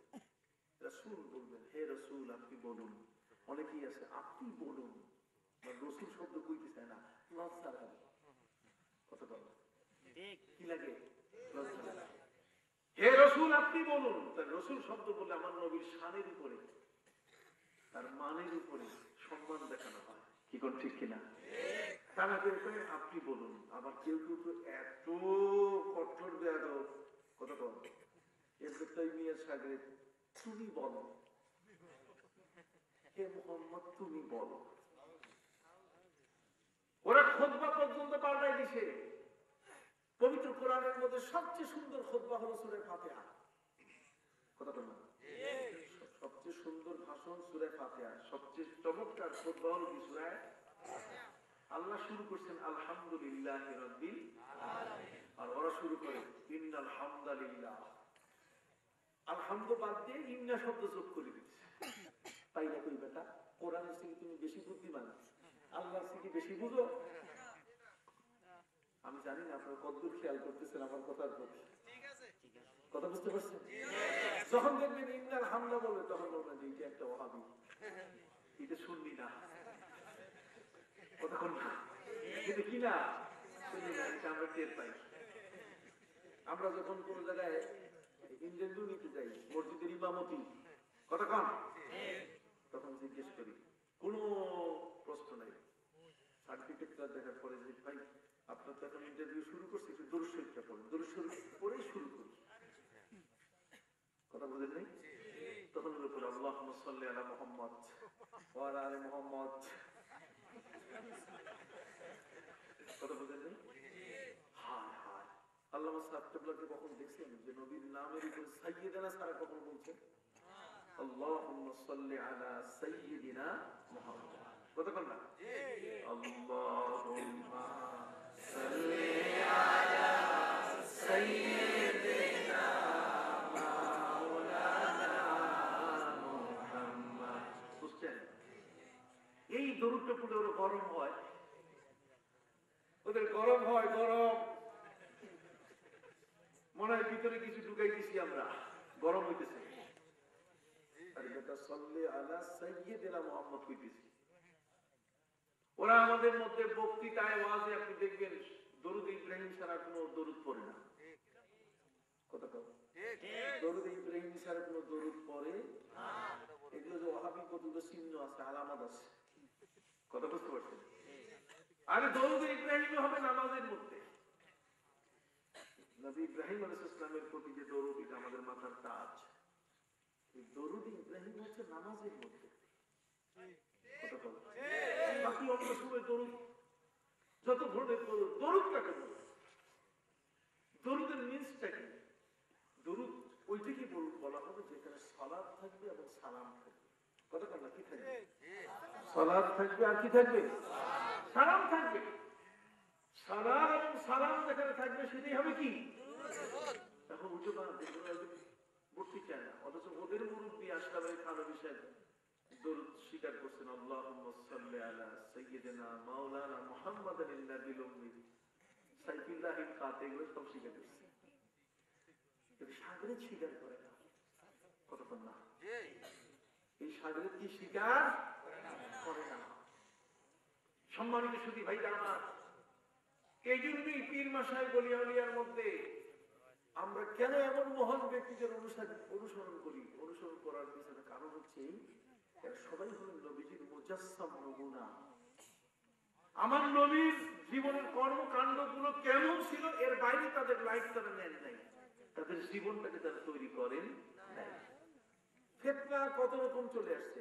রাসূল বলবেন, হে রাসূল আপনি বলুন। অনেকেই আছে আপনি বলুন, রাসূল শব্দ কইতে চায় না, লজ্জা লাগে। কথা বল ঠিক কি লাগে? লজ্জা লাগে। হে রাসূল আপনি বলুন, তার রাসূল শব্দ বললে আমার নবীর শানের উপরে, তার মানের উপরে সম্মান দেখানো হয়। কি কোন ঠিক কিনা? তারা করে আপনি বলুন। আবার কেউ কেউ তো এত কঠোর বেয়াদব, কথা বল, এরপর তাইমিয়ার সাগরে তুমি বলো, হে মুহাম্মদ তুমি বলো। ওরা খুতবা পর্যন্ত পাল্টাই দিছে। পবিত্র কোরআনের মধ্যে সবচেয়ে সুন্দর খুতবা হলো সূরা ফাতিহা। কথা বল না, সবচেয়ে সুন্দর ভাষণ সূরা ফাতিহা, সবচেয়ে চমৎকার খুতবা হলো কি সূরা আল্লাহ শুরু করছেন আলহামদুলিল্লাহি রাব্বিল আলামিন, আর ওরা শুরু করে ইন্নাল হামদালিল্লাহ। আলহামদু বাদ দিয়ে ইন্না শব্দ যোগ করে দিচ্ছে। তাই না কই বেটা, কোরআনের থেকে তুমি বেশি বুদ্ধিমান, আল্লাহর থেকে বেশি বুঝো। আমি জানি না আপনারা কতদূর খেয়াল করতেছেন আমার কথার প্রতি। কথা বুঝতে পারছেন? যখন দেখবেন ইন্নাল হামদা বলবে তখন বলবেন যে এটা একটা ওহাবি, এটা শুনবি না। কতক্ষণ কিন্তু কিনা আমরা টের পাই। আমরা যখন কোন জায়গায় ইন্টারভিউ নিতে যাই, মসজিদের ইমামতি, কতক্ষণ তখন জিজ্ঞেস করি, কোনো প্রশ্ন নাই, সার্টিফিকেটটা দেখার পরে যে ভাই আপনার তো এখন ইন্টারভিউ শুরু করছে, একটু দরুদ শরীফটা পড়েন, দরুদ শরীফ পড়েই শুরু করি। কথা বুঝেন নাই? তখন বলে আল্লাহুম্মা সাল্লি আলা মুহাম্মদ ওয়া আলা আলি মুহাম্মদ। কথা বুঝেন নাই? হায় হায়, আল্লামা সাহেবকে কখন দেখছেন যে নবীর নামের উপর সাইয়্যিদানা সারা কখন বলছেন? আল্লাহুম্মা সাল্লি আলা সাইয়্যিদিনা মুহাম্মদ। কতক্ষণ না? আল্লাহুম্মা সাল্লি আলা সাইয়্যিদিনা মাওলানা মুহাম্মদ। বুঝছেন? এই দরুদটা পড়লে ওরা গরম হয়, ওদের গরম হয়, গরম মনে হয় ভিতরে কিছু ঢুকাই দিছি আমরা, গরম হইতেছে। আর বেটা সাল্লি আলা সাইয়্যিদিনা মুহাম্মদ কইতেছি। ওরা আমাদের মধ্যে বক্তৃতায় ওয়াজে আপনি দেখবেন দরুদ ইব্রাহিম ছাড়া কোনো দরুদ পড়ে না। কথা কও ঠিক, দরুদ ইব্রাহিম ছাড়া কোনো দরুদ পড়ে না। এগুলো যে ওয়াহাবি কতগুলো চিহ্ন আছে, আলামত আছে। কথা বুঝতে পারছেন? আরে দরুদ ইব্রাহিম হবে নামাজের মধ্যে, নবী ইব্রাহিম আলাইহিস সালামের প্রতি যে দরুদ, এটা আমাদের মাথার তাজ। এই দরুদ ইব্রাহিম হচ্ছে নামাজের মধ্যে কথা বল। বাকি অন্য সময় দরুদ, যত ধরনের দরুদ, দরুদ কাকে বলে? দরুদের মিন্সটা কি? দরুদ ওইটাকে বলা হবে যেখানে সালাত থাকবে এবং সালাম থাকবে। কথা বল না, কি থাকবে? সালাত থাকবে আর কি থাকবে? সালাম থাকবে। সালাম এবং সালাম যেখানে থাকবে সেটাই হবে কি? এখন উঠে ভর্তি চায় না, অথচ ওদের মুরব্বী আশরাফ আলী থানভী সাহেব দরুদ স্বীকার করছেন, আল্লাহুম্মা সাল্লি আলা সাইয়্যিদিনা মাওলানা মুহাম্মাদিন নাবিয়্যিল উম্মি, সাইফুল্লাহিল কাতে, এগুলো সব স্বীকার করছে। কিন্তু সাগরে স্বীকার করে না। কতক্ষণ না এই সাগরে কি স্বীকার করে না। সম্মানিত সুধী ভাই আমার, এই জন্যই পীর মাসায় গলিয়া উলিয়ার মধ্যে আমরা কেন এমন মহান ব্যক্তিদের অনুসরণ করি? অনুসরণ করার পিছনে কারণ হচ্ছে এরা সবাই হলেন নবীজির মুজাসসাম নমুনা। আমার নবীর জীবনের কর্মকাণ্ড গুলো কেমন ছিল এর বাইরে তাদের লাইফ তারা নেন নাই, তাদের জীবনটাকে তারা তৈরি করেন নাই। ফিতনা কত রকম চলে আসছে।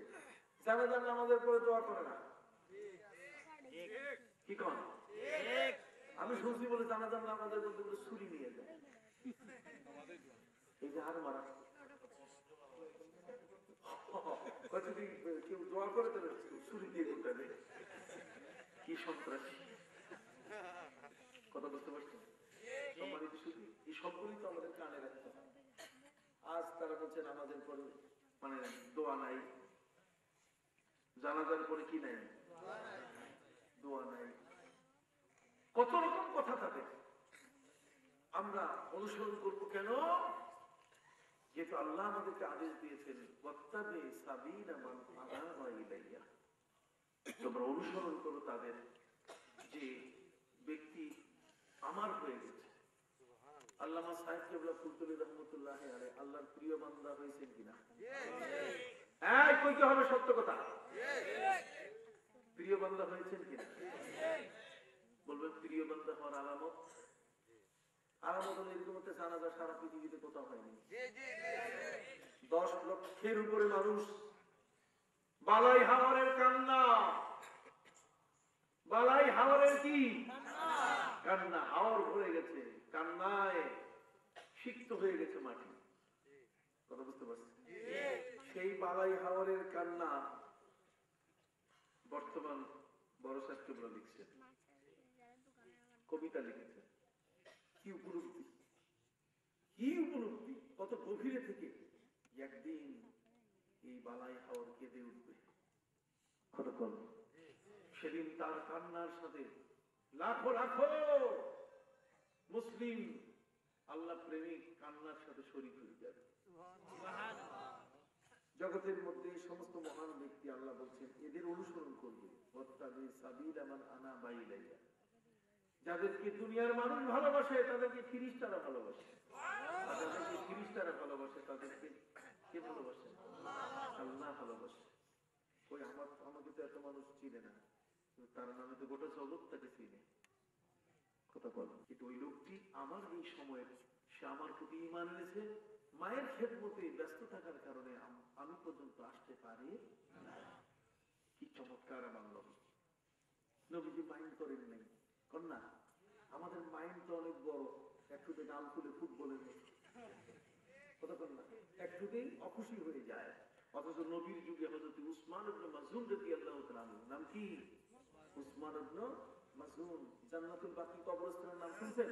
জানাজার নামাজের পরে দোয়া করে না, কি কন? আমি শুনছি বলে জানাজার নামাজের মধ্যে বলে ছুরি নিয়ে যায়, এই যে হার মারা। যদি কেউ দোয়া করে তাহলে ছুরি দিয়ে ঢুকাবে, কি সন্ত্রাসী। কথা বুঝতে পারছেন? সম্মানিত সুধী, এই সবগুলি তো আমাদের কানে রাখতে হবে। আজ তারা বলছে নামাজের পরে মানে দোয়া নাই, জানাজার পরে কি নাই, দোয়া নাই, কত রকম কথা থাকে। আমরা অনুসরণ করবো কেন? যেহেতু আল্লাহ আমাদেরকে আদেশ দিয়েছেন, ওয়াত্তাবি সাবিলা মান আনাবা ইলাইয়া, তোমরা অনুসরণ করো তাদের যে ব্যক্তি আমার হয়ে গেছে। আল্লামা সাহেব কেবলা ফুলতুলি রহমতুল্লাহ আলাইহি আল্লাহর প্রিয় বান্দা হয়েছেন কিনা? এই কইতে হবে সত্য কথা, প্রিয় বান্দা হয়েছেন কিনা? বলবেন প্রিয় বান্দা হওয়ার আলামত, আলামত হলো এরকম একটা জানাজা সারা পৃথিবীতে কোথাও হয়নি। 10 লক্ষের উপরে মানুষ বালাই হাওয়ারের কান্না, বালাই হাওয়ারের কি কান্না, হাওর ভরে গেছে, কান্নায় সিক্ত হয়ে গেছে মাটি। কথা বুঝতে পারছেন? সেই বালাই হাওয়ারের কান্না বর্তমান বড় সাহেব কেবল লিখছেন, কবিতা লিখেছেন। কি উপলব্ধি, কি উপলব্ধি, কত গভীরে থেকে একদিন এই বালাই হাওর কেঁদে উঠবে। কতক্ষণ সেদিন তার কান্নার সাথে লাখো লাখো মুসলিম আল্লাহ প্রেমিক কান্নার সাথে শরীক হয়ে যাবে। জগতের মধ্যে সমস্ত মহান ব্যক্তি আল্লাহ বলছেন এদের অনুসরণ করবে, ওয়াত্তাবি সাবিলা মান আনাবা ইলাইয়া। যাদেরকে দুনিয়ার মানুষ ভালোবাসে তাদেরকে ফিরিস্তারা ভালোবাসে, যাদেরকে ফিরিস্তারা ভালোবাসে তাদেরকে কে ভালোবাসে? আল্লাহ ভালোবাসে। ওই আমাকে তো এত মানুষ চিনে না, তার নামে তো গোটা জগৎ তাকে চিনে। কথা বল, কিন্তু ওই লোকটি আমার এই সময়ের, সে আমার প্রতি ঈমান এনেছে, মায়ের খেদমতে ব্যস্ত থাকার কারণে আমি পর্যন্ত আসতে পারি না। কি চমৎকার আমার নবী! নবীজি মাইন্ড করেন নাই, কন্যা আমাদের মাইন্ড তো অনেক বড়, একটুতে ডাল তুলে ফুটবলের মতো, কথা কন্যা একটুতেই অখুশি হয়ে যায়। অথচ নবীর যুগে হযরত উসমান ইবনে মাযউন রাদিয়াল্লাহু তাআলা, নাম কি? উসমান ইবনে মাযউন। জান্নাতুল বাকি কবরস্থানের নাম শুনছেন?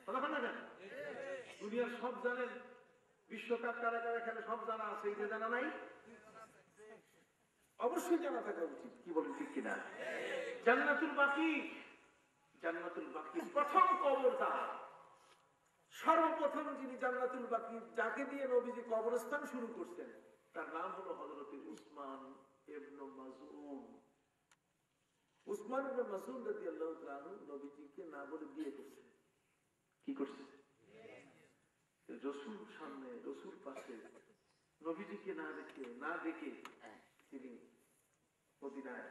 কথা বলেন না কেন? দুনিয়ার সব জানেন, বিশ্বকাপ কারা কারা খেলে সব জানা আছে, এই যে জানা নাই? অবশ্যই জানা থাকা উচিত, কি বলেন ঠিক কিনা? জান্নাতুল বাকি, জান্নাতুল বাকি প্রথম কবরদার, সর্বপ্রথম যিনি জান্নাতুল বাকি যাকে দিয়ে নবীজি কবরস্থান শুরু করছেন তার নাম হলো হযরত উসমান ইবনে মাযউন। উসমান ইবনে মাযউন রাদিয়াল্লাহু তাআলা নবীজিকে না বলে বিয়ে করছেন। কি করছে? রাসূল সামনে, রাসূল পাশে, নবীজিকে না দেখে তিনি মদিনায়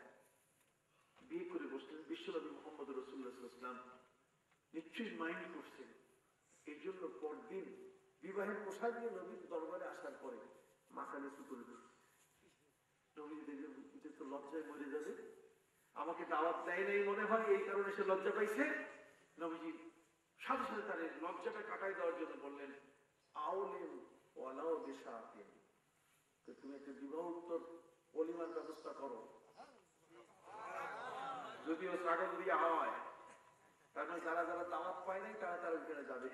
বিয়ে করে বসলেন। বিশ্বনবী মুহাম্মদ রাসূলুল্লাহ সাল্লাল্লাহু আলাইহি ওয়াসাল্লাম নিশ্চয়ই মাইন্ড করছেন পরের দিন বিবাহের পোশাক দিয়ে নবীর দরবারে আসার পরে মাথা নিচু করে দিল। নবী দেখে তো লজ্জায় মরে যাবে, আমাকে দাওয়াত দেয় নাই মনে হয়, এই কারণে সে লজ্জা পাইছে। নবীজি সাথে সাথে তার লজ্জাটা কাটাই দেওয়ার জন্য বললেন, আউলিম ওয়ালাও বিশাতিন, তুমি একটা বিবাহ উত্তর পরিমাণ ব্যবস্থা করো, যদিও ছাগল দিয়ে হয়, কারণ যারা যারা দাওয়াত পায় নাই তারা তারা ওখানে যাবে,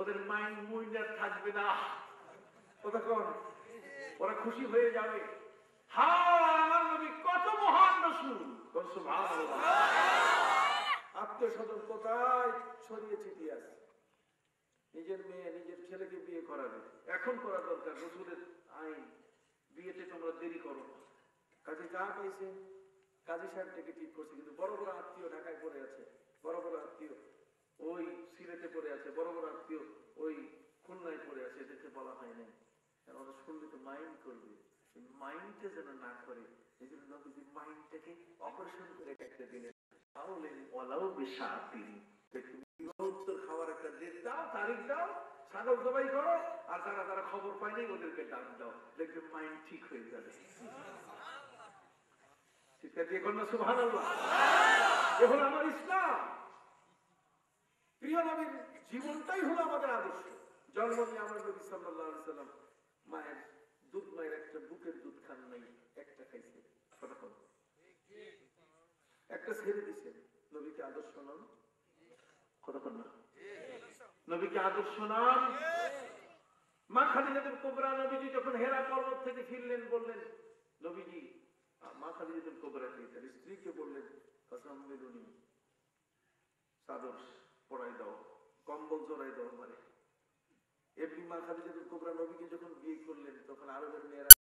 ওদের মাইন্ড মুইন্ডার থাকবে না, তখন ওরা খুশি হয়ে যাবে। আমার নবী কত মহান রাসূল, সুবহানাল্লাহ। আত্মীয়-স্বজন কোথায় ছড়িয়ে ছিটিয়ে আছে, নিজের মেয়ে নিজের ছেলেকে বিয়ে করাবে, এখন করা দরকার, রাসূলের আইন, বিয়েতে তোমরা দেরি করো। কাজে যা পাইছে কাজী সাহেবটাকে ঠিক করছে, কিন্তু বড় বড় আত্মীয় ঢাকায় পড়ে আছে, বড় বড় আত্মীয় ওই সিলেটে পড়ে আছে, বড় বড় আত্মীয় ওই খুলনায় পড়ে আছে, এদেরকে বলা হয় নাই, ওরা শুনলে তো মাইন্ড করবে, মাইন্ডটা যেন না করে, এই জন্য নবীজি মাইন্ডটাকে অপারেশন করে একটা দিলেন। তাহলে ওলাও বিশাতিন, উত্তর খাওয়ার একটা ডেট দাও, তারিখ দাও, ছাগল জবাই করো, আর যারা যারা খবর পায়নি ওদেরকে ডাক দাও, দেখবে মাইন্ড ঠিক হয়ে যাবে। চিৎকার দিয়ে কন্যা সুবহানাল্লাহ। এ হলো আমার ইসলাম। প্রিয় নবীর জীবনটাই হলো আমাদের আদর্শ। জন্ম নিয়ে আমার নবী সাল্লাল্লাহু আলাইহি সাল্লাম মায়ের দুধ, মায়ের একটা বুকের দুধ খান নাই, একটা খাইছে, কতক্ষণ একটা ছেড়ে দিছেন। নবীকে আদর্শ নাম, কতক্ষণ না নবীকে আদর্শ নাম। মা খাদিজাতুল কুবরা নবীজি যখন হেরা পর্বত থেকে ফিরলেন, বললেন নবীজি, মা খাদিজাতুল কুবরা তার স্ত্রীকে বললেন, ফাসাম্মিলুনি, চাদর পরাই দাও, কম্বল জড়াই দাও আমারে। এমনি মা খাদিজাতুল কুবরা নবীকে যখন বিয়ে করলেন, তখন আরবের মেয়েরা